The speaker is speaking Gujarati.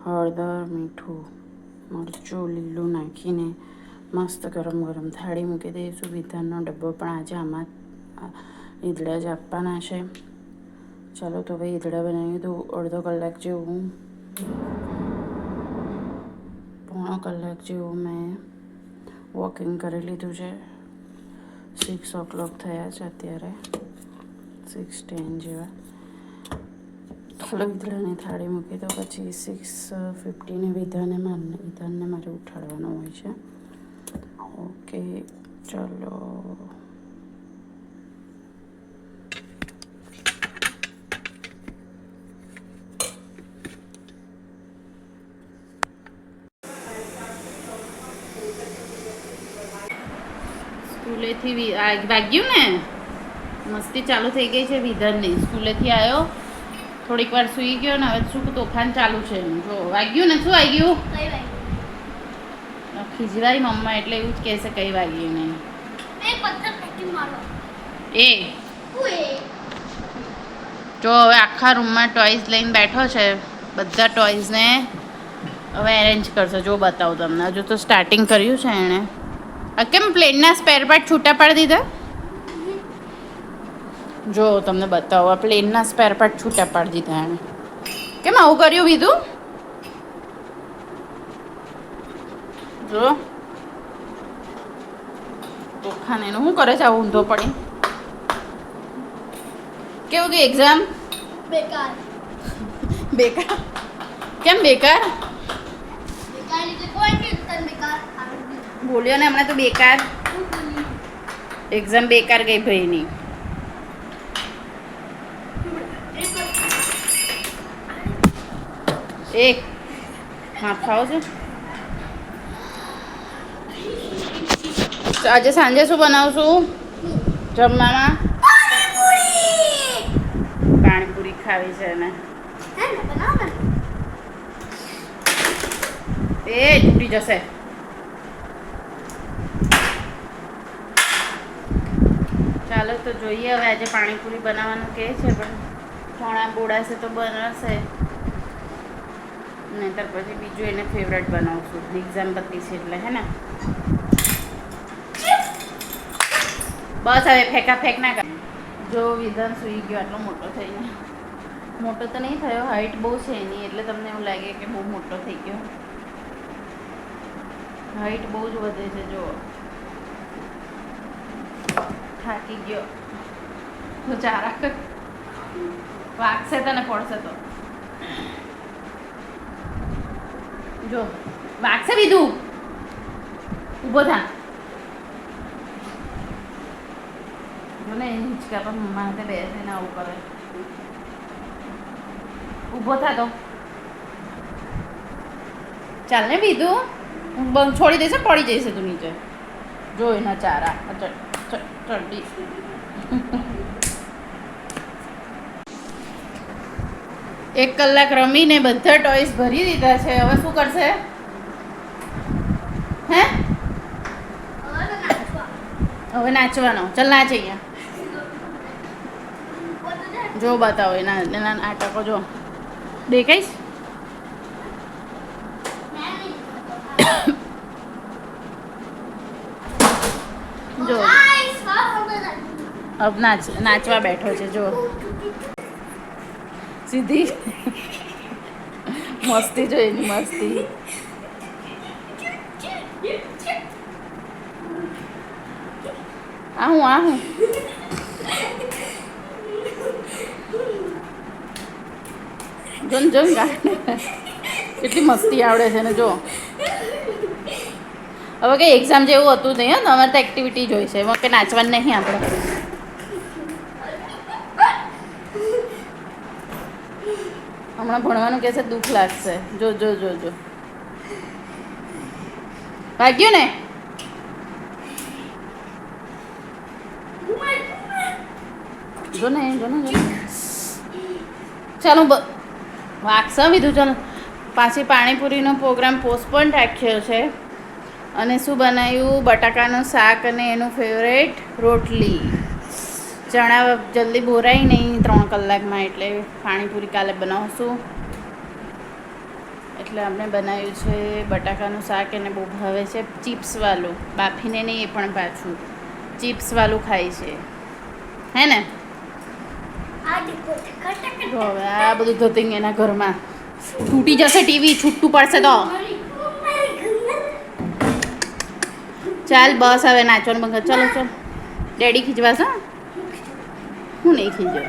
હળદર, મીઠું, મરચું લીલું નાખીને મસ્ત ગરમ ગરમ થાળી મૂકી દઈશું. વિધાનનો ડબ્બો પણ આજે આમાં ઈદડા જ આપવાના છે. ચાલો તો ભાઈ ઈદડા બનાવી દઉં. અડધો કલાક જેવું, પોણો કલાક જેવું મેં વોકિંગ કરી લીધું છે. 6 o'clock થયા છે અત્યારે, 6:10 જેવા. થોડો ઈદડાની થાળી મૂકી દો. પછી 6:15 વિધાનને મારે ઉઠાડવાનું હોય છે. ઓકે ચલો. સ્કૂલેથી વાગ્યું ને, મસ્તી ચાલુ થઈ ગઈ છે વિધાનની. સ્કૂલેથી આવ્યો, થોડીક વાર સૂઈ ગયો ને હવે શું તોફાન ચાલુ છે. જો વાગ્યું ને, શું વાગ્યું? ખીજવાય મમ્મા એટલે એવું જ કહેશે કઈ વાગ્યું નહીં. એ જો હવે આખા રૂમમાં ટોયઝ લઈને બેઠો છે. બધા ટોયઝને હવે એરેન્જ કરશે. જો બતાવું તમને, હજુ તો સ્ટાર્ટિંગ કર્યું છે એણે. કેમ પ્લેનના સ્પેર પાર્ટ છૂટા પાડી દીધા? જો તમને બતાવો, આ પ્લેનના સ્પેર પાર્ટ છૂટા પાડી દીધા એણે. કેમ આવું કર્યું બીજું? જો તોફાન એનું શું કરે છે આવું ઊંધો પડી? કેવું કે એક્ઝામ બેકાર? બેકાર કેમ બેકાર? બોલ્યો ને હમણાં તો બેકાર. એક્ઝામ બેકાર ગઈ ભાઈની. એક હા ખાઓ છો. આજે સાંજે શું બનાવશું જમવામાં? પાણીપુરી ખાવી છે ને? એ તૂટી જશે. ચાલો તો જોઈએ હવે આજે પાણીપુરી બનાવવાનું કહે છે, પણ થોડા બોડાશે તો બનાવશે, નહીતર પછી બીજું એને ફેવરેટ બનાવશું. એક્ઝામ પતી છે એટલે, હે ને? બસ હવે ફેંકા ફેંક ના કર. જો વિધાન સૂઈ ગયો આટલો મોટો થઈને. મોટો તો નહીં થયો, હાઈટ બહુ છે એની, એટલે તમને એવું લાગે કે બહુ મોટો થઈ ગયો. હાઈટ બહુ જ વધે છે. જો થાકી ગયો તો ચારા વાગશે તને, પડશે તો. જો વાગશે બીજું, ઊભો થા. જો ને હિંચકા પર માથે બેસીને આવું કરે. ઊભો થા તો. ચાલ ને બીજું, હું છોડી દઈશ, પડી જઈશ તું નીચે. જો એના ચારા ચડડી. 1 કલાક રમીને બધા ટોયસ ભરી દીધા છે. હવે શું કરશે? હે હવે નાચવાનો. ચાલ નાચ અહીંયા. જો બતાવો એના નાટકો. જો દેખાઈશ? જો अब નાચવા બેઠો છે. જો સીધી મસ્તી, જો એની મસ્તી. આહું જોન કેટલી મસ્તી આવડે છે ને. જો હવે કંઈ એક્ઝામ જેવું હતું નહીં. હા, તમારે તો એક્ટિવિટી જ હોય છે, એમાં કે નાચવાનું નહીં આપણે. હમણાં ભણવાનું કહેશે, દુઃખ લાગશે. જો જો જો જો ભાગ્યું ને. જો ને ચાલો વાગશે બીજું. ચાલો પાછી પાણીપુરીનો પ્રોગ્રામ પોસ્ટપોન રાખ્યો છે. અને શું બનાવ્યું? બટાકાનું શાક અને એનું ફેવરેટ રોટલી. ચણા જલ્દી બોરાય નહીં 3 કલાકમાં, એટલે પાણીપુરી કાલે બનાવશું. એટલે આપણે બનાવ્યું છે બટાકાનું શાક. એને બહુ ભાવે છે ચિપ્સવાળું, બાફીને નહીં, એ પણ પાછું ચિપ્સવાળું ખાય છે, હે ને? જો હવે આ બધું ધતિંગ એના ઘરમાં તૂટી જશે, ટીવી છૂટું પડશે તો. ચાલ બસ હવે નાચવાનું બંધ. ચલો ચલો, ડેડી ખીચવા છે. હું નહીં ખીચવા.